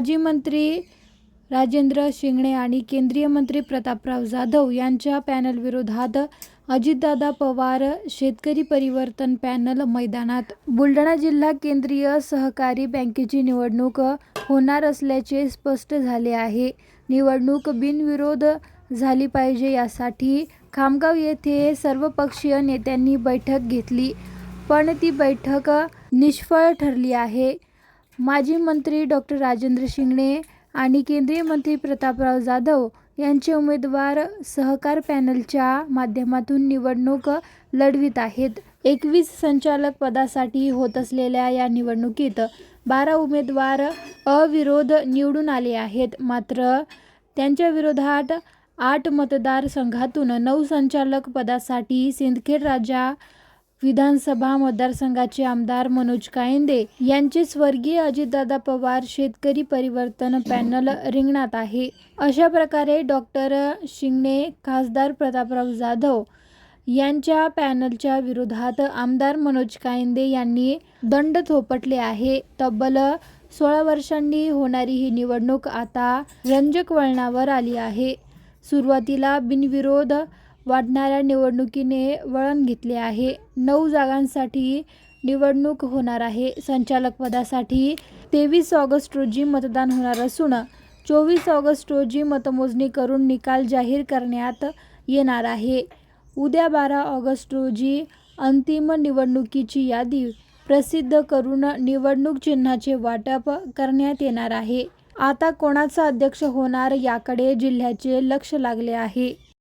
माजी मंत्री राजेंद्र शिंगणे आणि केंद्रीय मंत्री प्रतापराव जाधव यांच्या पॅनलविरोधात अजितदादा पवार शेतकरी परिवर्तन पॅनल मैदानात. बुलढाणा जिल्हा केंद्रीय सहकारी बँकेची निवडणूक होणार असल्याचे स्पष्ट झाले आहे. निवडणूक बिनविरोध झाली पाहिजे यासाठी खामगाव येथे सर्वपक्षीय नेत्यांनी बैठक घेतली, पण ती बैठक निष्फळ ठरली आहे. माजी मंत्री डॉ. राजेंद्र शिंगणे आणि केंद्रीय मंत्री प्रतापराव जाधव यांचे उमेदवार सहकार पॅनलच्या माध्यमातून निवडणूक लढवित आहेत. 21 संचालक पदासाठी होत असलेल्या या निवडणुकीत 12 उमेदवार अविरोध निवडून आले आहेत. मात्र त्यांच्या विरोधात 8 मतदारसंघातून 9 संचालक पदासाठी सिंदखेड राजा विधानसभा मतदारसंघाचे आमदार मनोज कायंदे यांचे स्वर्गीय अजितदादा पवार शेतकरी परिवर्तन पॅनल रिंगणात आहे. अशा प्रकारे डॉ. शिंगणे, खासदार प्रतापराव जाधव यांच्या पॅनलच्या विरोधात आमदार मनोज कायंदे यांनी दंड थोपटले आहे. तब्बल 16 वर्षांनी होणारी ही निवडणूक आता रंजक वळणावर आली आहे. सुरुवातीला बिनविरोध वाढणाऱ्या निवडणुकीने वळण घेतले आहे. 9 जागांसाठी निवडणूक होणार आहे. संचालक पदासाठी 23 ऑगस्ट रोजी मतदान होणार असून 24 ऑगस्ट रोजी मतमोजणी करून निकाल जाहीर करण्यात येणार आहे. उद्या 12 ऑगस्ट रोजी अंतिम निवडणुकीची यादी प्रसिद्ध करून निवडणूक चिन्हाचे वाटप करण्यात येणार आहे. आता कोणाचा अध्यक्ष होणार याकडे जिल्ह्याचे लक्ष लागले आहे.